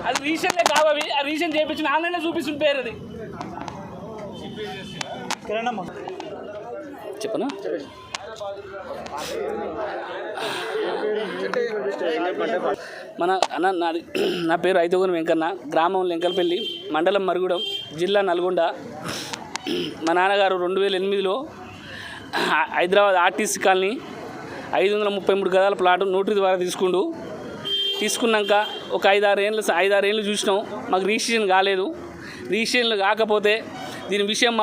అది రీసెంట్లే కావాలి. ఆ రీసెంట్ చేయించిన ఆన్లైన్లో చూపిస్తుంది పేరు అది. చెప్పనా? మన అన్న నా పేరు ఐతోగని వెంకన్న, గ్రామం లెంకలపల్లి, మండలం మరుగుడం, జిల్లా నల్గొండ. మా నాన్నగారు 2008లో హైదరాబాద్ ఆర్టీసీ కాలనీ 533 గదాల ప్లాటు నోటరీ ద్వారా తీసుకున్నాక ఒక 5-6 ఏళ్ళు చూసినాం. మాకు రిజిస్ట్రేషన్ కాలేదు. రిజిస్ట్రేషన్ కాకపోతే దీని విషయం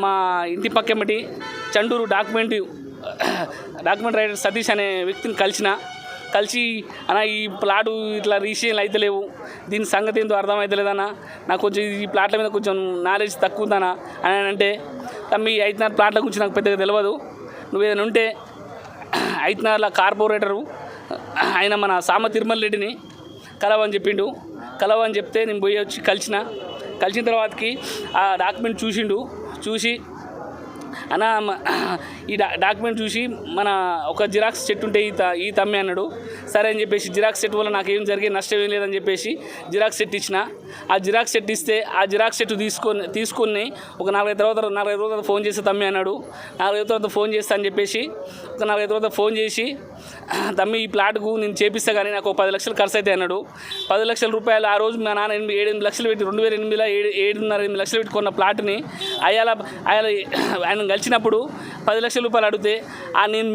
మా ఇంటి పక్కమటి చండూరు డాక్యుమెంట్ రైటర్ సతీష్ అనే వ్యక్తిని కలిసి అన్న ఈ ప్లాటు ఇట్లా రిజిస్ట్రేషన్ అయితే లేవు, దీని సంగతి ఏంటో అర్థమవుతలేదన్న, నాకు కొంచెం ఈ ప్లాట్ల మీద కొంచెం నాలెడ్జ్ తక్కువ ఉందన్న అని అంటే, తమ్మి ఐదున్నర ప్లాట్ల గురించి నాకు పెద్దగా తెలియదు, నువ్వు ఏదైనా ఉంటే ఐదున్నరల కార్పొరేటరు ఆయన మన సామ తిరుమల రెడ్డిని కలవని చెప్తే నేను పోయి వచ్చి కలిసిన తర్వాతకి ఆ డాక్యుమెంట్ చూసి అన్న ఈ డాక్యుమెంట్ చూసి మన ఒక జిరాక్స్ సెట్ ఉంటే ఈ తమ్మి అన్నాడు. సరే అని చెప్పేసి జిరాక్స్ సెట్ వల్ల నాకేం జరిగే నష్టం ఏం లేదని చెప్పేసి జిరాక్స్ సెట్ ఇచ్చిన. ఆ జిరాక్స్ సెట్ ఇస్తే ఆ జిరాక్స్ సెట్ తీసుకొని ఒక 4 రోజుల తర్వాత ఫోన్ చేస్తే తమ్మి అన్నాడు. 4 రోజుల తర్వాత ఫోన్ చేస్తా అని చెప్పేసి ఒక 4 రోజుల తర్వాత ఫోన్ చేసి, తమ్మి ఈ ప్లాట్కు నేను చేపిస్తా కానీ నాకు 10 లక్షలు ఖర్చు అయితే అన్నాడు. 10 లక్షల రూపాయలు ఆ రోజు మా నాన్న 7-8 లక్షలు పెట్టి 2008లో 7.5 లక్షలు పెట్టి కొన్న ప్లాట్ని ఆయన కలిసినప్పుడు 10 లక్షల రూపాయలు అడిగితే నేను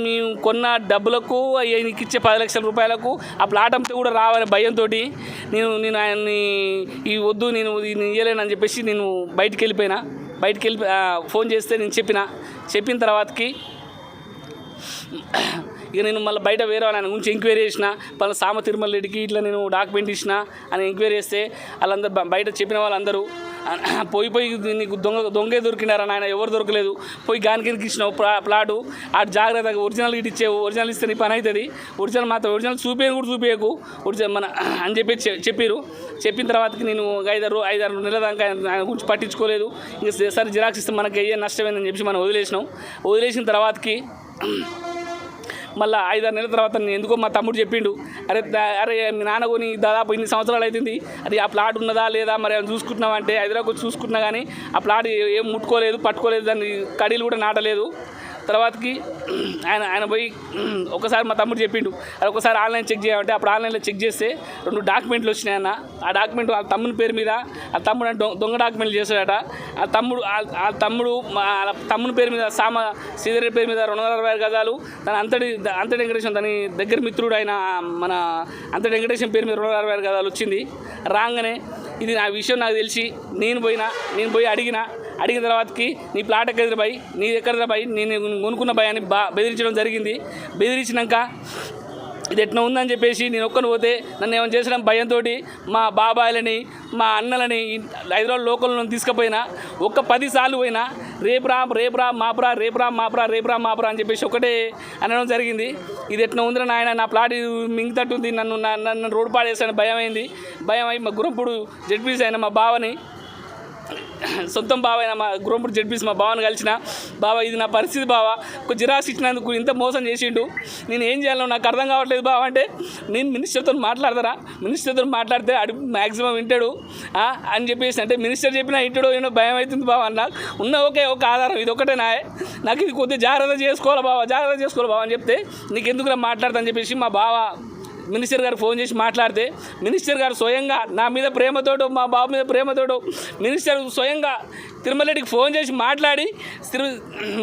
మేము కొన్న డబ్బులకు నీకు ఇచ్చే 10 లక్షల రూపాయలకు ఆ ప్లాట్ అంతా కూడా రావని భయంతో నేను ఆయన్ని ఈ వద్దు నేను ఇయ్యలేనని చెప్పేసి నేను బయటికి వెళ్ళి ఫోన్ చేస్తే నేను చెప్పిన తర్వాతకి ఇక నేను మళ్ళీ బయట వేరే ఆయన గురించి ఎంక్వైరీ చేసిన, పలానా సామ తిరుమల రెడ్డికి ఇట్లా నేను డాక్యుమెంట్ ఇచ్చిన అని ఎంక్వైరీ చేస్తే వాళ్ళందరూ బయట చెప్పిన వాళ్ళందరూ పోయి నీకు దొంగే దొరికినారని, ఆయన ఎవరు దొరకలేదు, పోయి గానికి ఇచ్చినావు ప్లాటు, ఆ జాగ్రత్తగా ఒరిజినల్ ఇటు ఇచ్చేవు, ఒరిజినల్ ఇస్తే నీ పని అవుతుంది, ఒరిజినల్ చూపించకు ఒరిజినల్ మన అని చెప్పిన తర్వాతకి నేను 5-6 నెలల దాకా ఆయన గురించి పట్టించుకోలేదు. ఇంకా సరే జిరాక్స్ ఇస్తే మనకి అయ్యే నష్టమైందని చెప్పి మనం వదిలేసిన తర్వాతకి మళ్ళీ 5-6 నెలల తర్వాత ఎందుకో మా తమ్ముడు చెప్పిండు, అరే మీ నాన్న కొని దాదాపు ఇన్ని సంవత్సరాలు అవుతుంది, అది ఆ ప్లాట్ ఉన్నదా లేదా మరి ఏమైనా చూసుకుంటున్నావా అంటే, హైదరాబాద్ చూసుకుంటున్నా కానీ ఆ ప్లాట్ ఏం పట్టుకోలేదు, దాన్ని కడీలు కూడా నాటలేదు. తర్వాతకి ఆయన పోయి ఒకసారి మా తమ్ముడు చెప్పిండు, అది ఒకసారి ఆన్లైన్ చెక్ చేయమంటే అప్పుడు ఆన్లైన్లో చెక్ చేస్తే 2 డాక్యుమెంట్లు వచ్చినాయి అన్న. ఆ డాక్యుమెంట్ వాళ్ళ తమ్ముని పేరు మీద, ఆ తమ్ముడు దొంగ డాక్యుమెంట్లు చేశాడట. ఆ తమ్ముని పేరు మీద సామ శ్రీధర్ పేరు మీద 260 గజాలు, తన అంతటి వెంకటేశ్వర తన దగ్గర మిత్రుడు అయిన మన అంతటి వెంకటేశ్వర పేరు మీద 260 గజాలు వచ్చింది. రాగానే ఇది నా విషయం నాకు తెలిసి నేను పోయి అడిగిన తర్వాతకి నీ ప్లాట్ ఎక్కడ బాయ్, నీ ఎక్కడ బాయ్, నేను కొనుక్కున్న బాయ్ అని బెదిరించడం జరిగింది. బెదిరించినాక ఇది ఎట్లా ఉందని చెప్పేసి నేను ఒక్కని పోతే నన్ను ఏమైనా చేసడం భయంతో మా బాబాయిలని మా అన్నలని హైదరాబాద్ లోకల్లో తీసుకుపోయినా, 10 సార్లు పోయినా రేపురా మాపురా అని చెప్పేసి ఒకటే అనడం జరిగింది. ఇది ఎట్లా ఉందిరా నాయన, నా ప్లాట్ మింగితట్టుంది, నన్ను రోడ్డు పాడేసాను భయం అయి మా గురంపుడు జడ్పీసీ అయిన మా బావని, సొంతం బావ అయినా మా గురంపుడు జడ్పీసీ మా బావని కలిసిన, బావ ఇది నా పరిస్థితి బావ, ఒక జిరాక్స్ ఇచ్చినందుకు ఇంత మోసం చేసిండు, నేను ఏం చేయాలో నాకు అర్థం కావట్లేదు బావ అంటే, నేను మినిస్టర్తో మాట్లాడితే మ్యాక్సిమం వింటాడు అని చెప్పేసి అంటే, మినిస్టర్ చెప్పినా ఇంటాడో ఏమో భయం అవుతుంది బావ అన్న, ఉన్న ఒక ఆధారం ఇది ఒకటే నాకు ఇది కొద్దిగా జాగ్రత్త చేసుకోవాలి బావ అని చెప్తే, నీకు ఎందుకు మాట్లాడతాను చెప్పేసి మా బావ మినిస్టర్ గారు ఫోన్ చేసి మాట్లాడితే, మినిస్టర్ గారు స్వయంగా నా మీద ప్రేమతోడు మా బాబు మీద ప్రేమతోడు మినిస్టర్ స్వయంగా తిరుమల రెడ్డికి ఫోన్ చేసి మాట్లాడి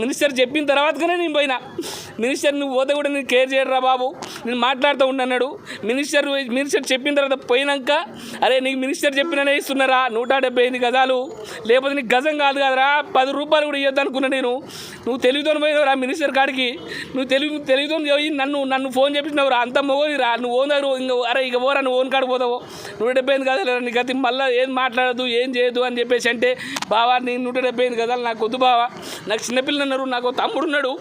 మినిస్టర్ చెప్పిన తర్వాతగానే నేను పోయినా. మినిస్టర్ నువ్వు పోతే కూడా నేను కేర్ చేయడరా బాబు, నేను మాట్లాడుతూ ఉండన్నాడు. మినిస్టర్ చెప్పిన తర్వాత పోయినాక, అరే నీకు మినిస్టర్ చెప్పిననే ఇస్తున్నారా 175 గజాలు, లేకపోతే నీకు గజం కాదు కదరా 10 రూపాయలు కూడా ఇవ్వద్దు అనుకున్నా నేను. నువ్వు తెలివితో పోయినవురా మినిస్టర్ కాడికి, నువ్వు తెలివితో పోయి నన్ను ఫోన్ చేపించినవురా, అంత మొగోదిరా నువ్వు ఓన్ దగ్గర అరే ఇక పోరా నువ్వు ఓన్ కాడికి పోతావు, 175 గజాలు నీ గతి మళ్ళీ ఏం మాట్లాడదు ఏం చేయదు అని చెప్పేసి అంటే, బావా నేను 175 గజాలు నాకు వద్దు బావా, నాకు చిన్నపిల్లలు ఉన్నారు, నాకు తమ్ముడు ఉన్నాడు,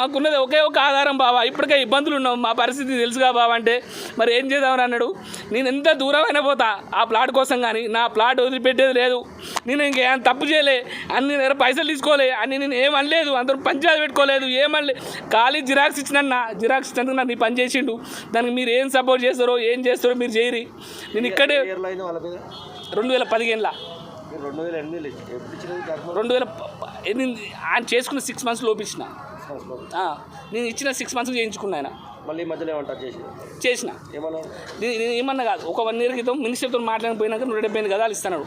మాకున్నది ఒకే ఒక ఆధారం బావా, ఇప్పటికే ఇబ్బందులు ఉన్నావు, మా పరిస్థితి తెలుసుగా బావా అంటే, మరి ఏం చేద్దామని అన్నాడు. నేను ఎంత దూరమైనా పోతా ఆ ప్లాట్ కోసం, కానీ నా ప్లాట్ వదిలిపెట్టేది లేదు. నేను ఇంకేం తప్పు చేయలే, అన్ని దగ్గర పైసలు తీసుకోలే అని నేను ఏమనలేదు, అందరూ పంచాయతీ పెట్టుకోలేదు, ఏమనలే. ఖాళీ జిరాక్స్ ఇచ్చినన్నా, జిరాక్స్ ఇచ్చినందుకు నన్ను పని చేసిండు. దానికి మీరు ఏం సపోర్ట్ చేస్తారో ఏం చేస్తారో మీరు చేయరి. నేను ఇక్కడే 2015 2008 ఆయన చేసుకున్న 6 months లోపించిన, నేను ఇచ్చిన 6 months చేయించుకున్నా. ఆయన మళ్ళీ మధ్యలో ఏమంటారు చేసిన నేను ఏమన్నా కాదు. ఒక 1 year క్రితం మినిస్టర్తో మాట్లాడిపోయినాక 175 గదాలు ఇస్తున్నాడు.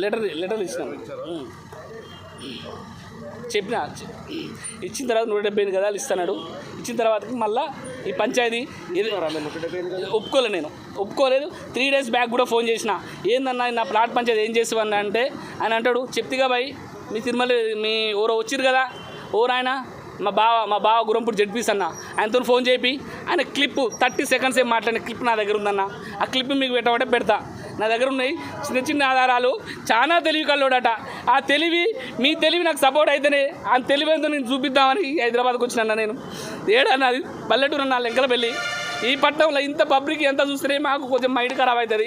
లెటర్ ఇచ్చినాను, చెప్పిన ఇచ్చిన తర్వాత 175 గదాలు ఇస్తున్నాడు. ఇచ్చిన తర్వాత మళ్ళీ ఈ పంచాయతీ ఒప్పుకోలేదు. 3 days బ్యాక్ కూడా ఫోన్ చేసిన, ఏందన్నా నా ప్లాట్ పంచాయతీ ఏం చేసేవన్నా అంటే ఆయన అంటాడు, చెప్తిగా బాయ్ మీ తిరుమల మీ ఎవరో వచ్చిరు కదా, ఆయన మా బావ గురంపూడి జడ్పీస్ అన్న, ఆయనతో ఫోన్ చేపి ఆయన క్లిప్ 30 seconds ఏం మాట్లాడిన క్లిప్ నా దగ్గర ఉందన్న. ఆ క్లిప్ మీకు పెట్టమంటే పెడతా. నా దగ్గర ఉన్నాయి చిన్న ఆధారాలు. చాలా తెలివి కల్లోడట. ఆ తెలివి మీ తెలివి నాకు సపోర్ట్ అయితేనే ఆ తెలివి ఏందో నేను చూపిద్దామని హైదరాబాద్కి వచ్చిన. నేను ఏడన్నది పల్లెటూరు అన్న లెంకలపల్లి. ఈ పట్టణంలో ఇంత పబ్లిక్ ఎంత చూస్తే మాకు కొంచెం మైండ్ ఖరాబ్ అవుతుంది.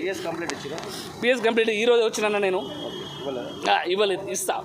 పిఎస్ కంప్లీట్ ఈరోజు వచ్చిన నేను ఇవ్వలేదు, ఇస్తా.